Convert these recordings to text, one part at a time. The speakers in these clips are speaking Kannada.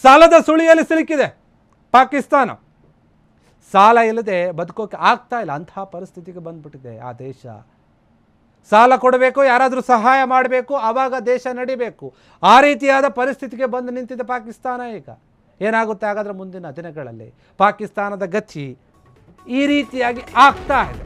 ಸಾಲದ ಸುಳಿಯಲ್ಲಿ ಸಿಲುಕಿದೆ ಪಾಕಿಸ್ತಾನ. ಸಾಲ ಇಲ್ಲದೆ ಬದುಕೋಕೆ ಆಗ್ತಾ ಇಲ್ಲ, ಅಂತಹ ಪರಿಸ್ಥಿತಿಗೆ ಬಂದ್ಬಿಟ್ಟಿದೆ ಆ ದೇಶ. ಸಾಲ ಕೊಡಬೇಕು, ಯಾರಾದರೂ ಸಹಾಯ ಮಾಡಬೇಕು, ಆವಾಗ ದೇಶ ನಡಿಬೇಕು. ಆ ರೀತಿಯಾದ ಪರಿಸ್ಥಿತಿಗೆ ಬಂದು ನಿಂತಿದೆ ಪಾಕಿಸ್ತಾನ. ಈಗ ಏನಾಗುತ್ತೆ ಹಾಗಾದ್ರೆ ಮುಂದಿನ ದಿನಗಳಲ್ಲಿ ಪಾಕಿಸ್ತಾನದ ಗತಿ ಈ ರೀತಿಯಾಗಿ ಆಗ್ತಾ ಇದೆ.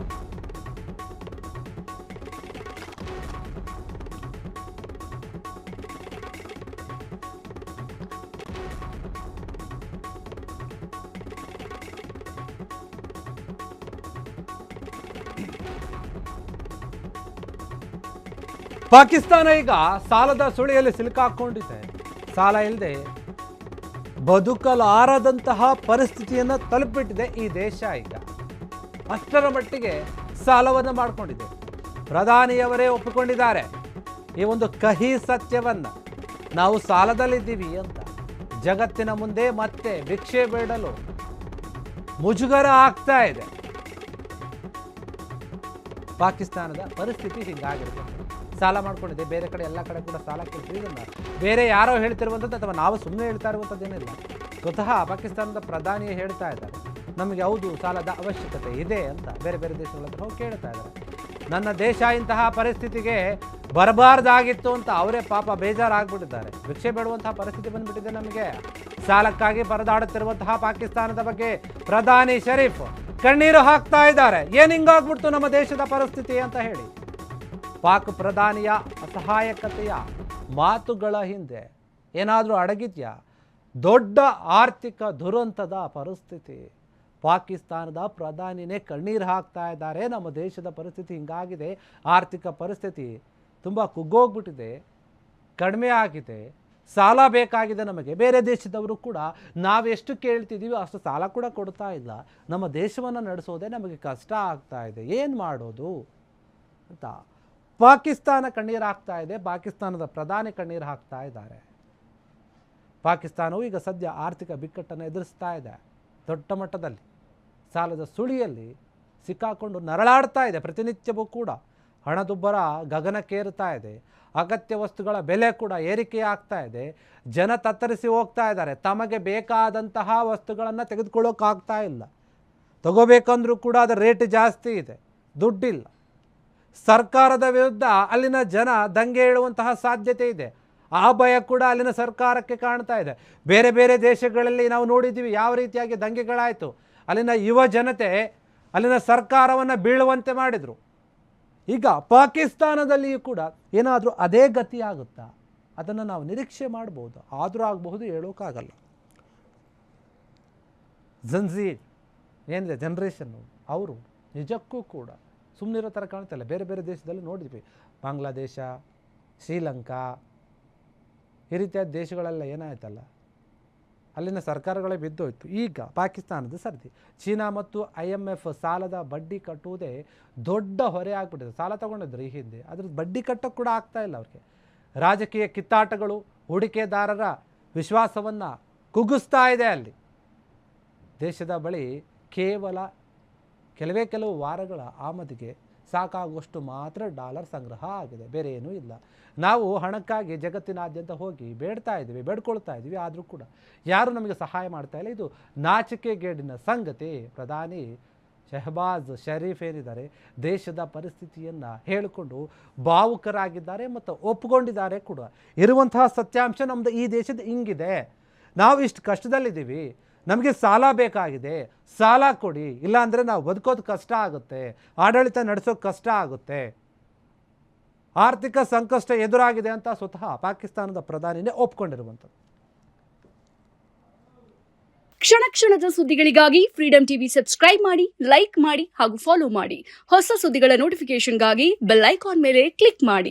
ಪಾಕಿಸ್ತಾನ ಈಗ ಸಾಲದ ಸುಳಿಯಲ್ಲಿ ಸಿಲುಕಾಕೊಂಡಿದೆ. ಸಾಲ ಇಲ್ಲದೆ ಬದುಕಲಾರದಂತಹ ಪರಿಸ್ಥಿತಿಯನ್ನು ತಲುಪಿಬಿಟ್ಟಿದೆ ಈ ದೇಶ. ಈಗ ಅಷ್ಟರ ಮಟ್ಟಿಗೆ ಸಾಲವನ್ನು ಮಾಡಿಕೊಂಡಿದೆ. ಪ್ರಧಾನಿಯವರೇ ಒಪ್ಪಿಕೊಂಡಿದ್ದಾರೆ ಈ ಒಂದು ಕಹಿ ಸತ್ಯವನ್ನು, ನಾವು ಸಾಲದಲ್ಲಿದ್ದೀವಿ ಅಂತ. ಜಗತ್ತಿನ ಮುಂದೆ ಮತ್ತೆ ಭಿಕ್ಷೆ ಬೇಡಲು ಮುಜುಗರ ಆಗ್ತಾ ಇದೆ. ಪಾಕಿಸ್ತಾನದ ಪರಿಸ್ಥಿತಿ ಹೀಗಾಗಿರುತ್ತೆ. ಸಾಲ ಮಾಡ್ಕೊಂಡಿದೆ, ಬೇರೆ ಕಡೆ ಎಲ್ಲ ಕಡೆ ಕೂಡ ಸಾಲ ಕೊಡ್ತೀವಿ. ಇದನ್ನು ಬೇರೆ ಯಾರೋ ಹೇಳ್ತಿರುವಂಥದ್ದು ಅಥವಾ ನಾವು ಸುಮ್ಮನೆ ಹೇಳ್ತಾ ಇರುವಂಥದ್ದೇನಿಲ್ಲ. ಸ್ವತಃ ಪಾಕಿಸ್ತಾನದ ಪ್ರಧಾನಿಯೇ ಹೇಳ್ತಾ ಇದ್ದಾರೆ, ನಮಗೆ ಹೌದು ಸಾಲದ ಅವಶ್ಯಕತೆ ಇದೆ ಅಂತ. ಬೇರೆ ಬೇರೆ ದೇಶಗಳ ಹತ್ರ ಹೋಗಿ ಕೇಳ್ತಾ ಇದ್ದಾರೆ. ನನ್ನ ದೇಶ ಇಂತಹ ಪರಿಸ್ಥಿತಿಗೆ ಬರಬಾರ್ದಾಗಿತ್ತು ಅಂತ ಅವರೇ ಪಾಪ ಬೇಜಾರಾಗ್ಬಿಟ್ಟಿದ್ದಾರೆ. ಭಿಕ್ಷೆ ಬೇಡುವಂತಹ ಪರಿಸ್ಥಿತಿ ಬಂದುಬಿಟ್ಟಿದೆ ನಮಗೆ. ಸಾಲಕ್ಕಾಗಿ ಪರದಾಡುತ್ತಿರುವಂತಹ ಪಾಕಿಸ್ತಾನದ ಬಗ್ಗೆ ಪ್ರಧಾನಿ ಶರೀಫ್ ಕಣ್ಣೀರು ಹಾಕ್ತಾ ಇದ್ದಾರೆ. ಏನು ಹಿಂಗಾಗ್ಬಿಡ್ತು ನಮ್ಮ ದೇಶದ ಪರಿಸ್ಥಿತಿ ಅಂತ ಹೇಳಿ. ಪಾಕ್ ಪ್ರಧಾನಿಯ ಅಸಹಾಯಕತೆಯ ಮಾತುಗಳ ಹಿಂದೆ ಏನಾದರೂ ಅಡಗಿದ್ಯಾ? ದೊಡ್ಡ ಆರ್ಥಿಕ ದುರಂತದ ಪರಿಸ್ಥಿತಿ. ಪಾಕಿಸ್ತಾನದ ಪ್ರಧಾನಿನೇ ಕಣ್ಣೀರು ಹಾಕ್ತಾ ಇದ್ದಾರೆ. ನಮ್ಮ ದೇಶದ ಪರಿಸ್ಥಿತಿ ಹಿಂಗಾಗಿದೆ, ಆರ್ಥಿಕ ಪರಿಸ್ಥಿತಿ ತುಂಬ ಕುಗ್ಗೋಗ್ಬಿಟ್ಟಿದೆ, ಕಡಿಮೆ ಆಗಿದೆ, ಸಾಲ ಬೇಕಾಗಿದೆ ನಮಗೆ. ಬೇರೆ ದೇಶದವರು ಕೂಡ ನಾವೆಷ್ಟು ಕೇಳ್ತಿದ್ದೀವಿ ಅಷ್ಟು ಸಾಲ ಕೂಡ ಕೊಡ್ತಾ ಇಲ್ಲ. ನಮ್ಮ ದೇಶವನ್ನು ನಡೆಸೋದೇ ನಮಗೆ ಕಷ್ಟ ಆಗ್ತಾ ಇದೆ, ಏನು ಮಾಡೋದು ಅಂತ ಪಾಕಿಸ್ತಾನ ಕಣ್ಣೀರು ಹಾಕ್ತಾ ಇದೆ. ಪಾಕಿಸ್ತಾನದ ಪ್ರಧಾನಿ ಕಣ್ಣೀರು ಹಾಕ್ತಾ ಇದ್ದಾರೆ. ಪಾಕಿಸ್ತಾನವು ಈಗ ಸದ್ಯ ಆರ್ಥಿಕ ಬಿಕ್ಕಟ್ಟನ್ನು ಎದುರಿಸ್ತಾ ಇದೆ. ದೊಡ್ಡ ಮಟ್ಟದಲ್ಲಿ ಸಾಲದ ಸುಳಿಯಲ್ಲಿ ಸಿಕ್ಕಾಕೊಂಡು ನರಳಾಡ್ತಾ ಇದೆ. ಪ್ರತಿನಿತ್ಯವೂ ಕೂಡ ಹಣದುಬ್ಬರ ಗಗನಕ್ಕೇರುತ್ತಾ ಇದೆ. ಅಗತ್ಯ ವಸ್ತುಗಳ ಬೆಲೆ ಕೂಡ ಏರಿಕೆ ಆಗ್ತಾ ಇದೆ. ಜನ ತತ್ತರಿಸಿ ಹೋಗ್ತಾ ಇದ್ದಾರೆ. ತಮಗೆ ಬೇಕಾದಂತಹ ವಸ್ತುಗಳನ್ನು ತೆಗೆದುಕೊಳ್ಳೋಕ್ಕಾಗ್ತಾ ಇಲ್ಲ. ತಗೋಬೇಕಂದ್ರೂ ಕೂಡ ಅದರ ರೇಟ್ ಜಾಸ್ತಿ ಇದೆ, ದುಡ್ಡಿಲ್ಲ. ಸರ್ಕಾರದ ವಿರುದ್ಧ ಅಲ್ಲಿನ ಜನ ದಂಗೆ ಏಳುವಂತಹ ಸಾಧ್ಯತೆ ಇದೆ. ಆ ಭಯ ಕೂಡ ಅಲ್ಲಿನ ಸರ್ಕಾರಕ್ಕೆ ಕಾಣ್ತಾ ಇದೆ. ಬೇರೆ ಬೇರೆ ದೇಶಗಳಲ್ಲಿ ನಾವು ನೋಡಿದ್ದೀವಿ ಯಾವ ರೀತಿಯಾಗಿ ದಂಗೆಗಳಾಯಿತು. ಅಲ್ಲಿನ ಯುವ ಜನತೆ ಅಲ್ಲಿನ ಸರ್ಕಾರವನ್ನು ಬೀಳುವಂತೆ ಮಾಡಿದರು. ಈಗ ಪಾಕಿಸ್ತಾನದಲ್ಲಿಯೂ ಕೂಡ ಏನಾದರೂ ಅದೇ ಗತಿ ಆಗುತ್ತಾ? ಅದನ್ನು ನಾವು ನಿರೀಕ್ಷೆ ಮಾಡ್ಬೋದು, ಆದರೂ ಆಗಬಹುದು, ಹೇಳೋಕ್ಕಾಗಲ್ಲ. ಜನ್ಜೀರ್ ಏನಿದೆ ಜನ್ರೇಷನ್ನು, ಅವರು ನಿಜಕ್ಕೂ ಕೂಡ ಸುಮ್ಮನಿರೋ ಥರ ಕಾಣ್ತಿಲ್ಲ. ಬೇರೆ ಬೇರೆ ದೇಶದಲ್ಲಿ ನೋಡಿದ್ವಿ, ಬಾಂಗ್ಲಾದೇಶ, ಶ್ರೀಲಂಕಾ, ಈ ರೀತಿಯಾದ ದೇಶಗಳೆಲ್ಲ ಏನಾಯ್ತಲ್ಲ, ಅಲ್ಲಿನ ಸರ್ಕಾರಗಳೇ ಬಿದ್ದೋಯ್ತು. ಈಗ ಪಾಕಿಸ್ತಾನದ ಸರದಿ. ಚೀನಾ ಮತ್ತು IMF ಸಾಲದ ಬಡ್ಡಿ ಕಟ್ಟುವುದೇ ದೊಡ್ಡ ಹೊರೆ ಆಗಿಬಿಟ್ಟಿದೆ. ಸಾಲ ತಗೊಂಡಿದ್ರು ಈ ಹಿಂದೆ, ಅದ್ರ ಬಡ್ಡಿ ಕಟ್ಟೋಕ್ಕೆ ಕೂಡ ಆಗ್ತಾ ಇಲ್ಲ ಅವ್ರಿಗೆ. ರಾಜಕೀಯ ಕಿತ್ತಾಟಗಳು ಹೂಡಿಕೆದಾರರ ವಿಶ್ವಾಸವನ್ನು ಕುಗ್ಗಿಸ್ತಾ ಇದೆ. ಅಲ್ಲಿ ದೇಶದ ಬಳಿ ಕೇವಲ ಕೆಲವು ವಾರಗಳ ಆಮದಿಗೆ ಸಾಕಾಗುವಷ್ಟು ಮಾತ್ರ ಡಾಲರ್ ಸಂಗ್ರಹ ಆಗಿದೆ, ಬೇರೆ ಏನೂ ಇಲ್ಲ. ನಾವು ಹಣಕ್ಕಾಗಿ ಜಗತ್ತಿನಾದ್ಯಂತ ಹೋಗಿ ಬೇಡ್ತಾ ಇದ್ದೀವಿ, ಬೇಡ್ಕೊಳ್ತಾ ಇದ್ದೀವಿ, ಆದರೂ ಕೂಡ ಯಾರೂ ನಮಗೆ ಸಹಾಯ ಮಾಡ್ತಾ ಇಲ್ಲ. ಇದು ನಾಚಿಕೆಗೇಡಿನ ಸಂಗತಿ. ಪ್ರಧಾನಿ ಶಹಬಾಜ್ ಶರೀಫ್ ಏನಿದ್ದಾರೆ, ದೇಶದ ಪರಿಸ್ಥಿತಿಯನ್ನು ಹೇಳಿಕೊಂಡು ಭಾವುಕರಾಗಿದ್ದಾರೆ ಮತ್ತು ಒಪ್ಪಿಕೊಂಡಿದ್ದಾರೆ ಕೂಡ. ಇರುವಂತಹ ಸತ್ಯಾಂಶ ನಮ್ಮದು ಈ ದೇಶದ ಹಿಂಗಿದೆ, ನಾವು ಇಷ್ಟು ಕಷ್ಟದಲ್ಲಿದ್ದೀವಿ, ನಮಗೆ ಸಾಲ ಬೇಕಾಗಿದೆ, ಸಾಲ ಕೊಡಿ, ಇಲ್ಲಾಂದರೆ ನಾವು ಬದುಕೋದು ಕಷ್ಟ ಆಗುತ್ತೆ, ಆಡಳಿತ ನಡೆಸೋದು ಕಷ್ಟ ಆಗುತ್ತೆ, ಆರ್ಥಿಕ ಸಂಕಷ್ಟ ಎದುರಾಗಿದೆ ಅಂತ ಸ್ವತಃ ಪಾಕಿಸ್ತಾನದ ಪ್ರಧಾನಿನೇ ಒಪ್ಕೊಂಡಿರುವಂಥದ್ದು. ಕ್ಷಣ ಕ್ಷಣದ ಸುದ್ದಿಗಳಿಗಾಗಿ ಫ್ರೀಡಂ ಟಿವಿ ಸಬ್ಸ್ಕ್ರೈಬ್ ಮಾಡಿ, ಲೈಕ್ ಮಾಡಿ ಹಾಗೂ ಫಾಲೋ ಮಾಡಿ. ಹೊಸ ಸುದ್ದಿಗಳ ನೋಟಿಫಿಕೇಶನ್ಗಾಗಿ ಬೆಲ್ ಐಕಾನ್ ಮೇಲೆ ಕ್ಲಿಕ್ ಮಾಡಿ.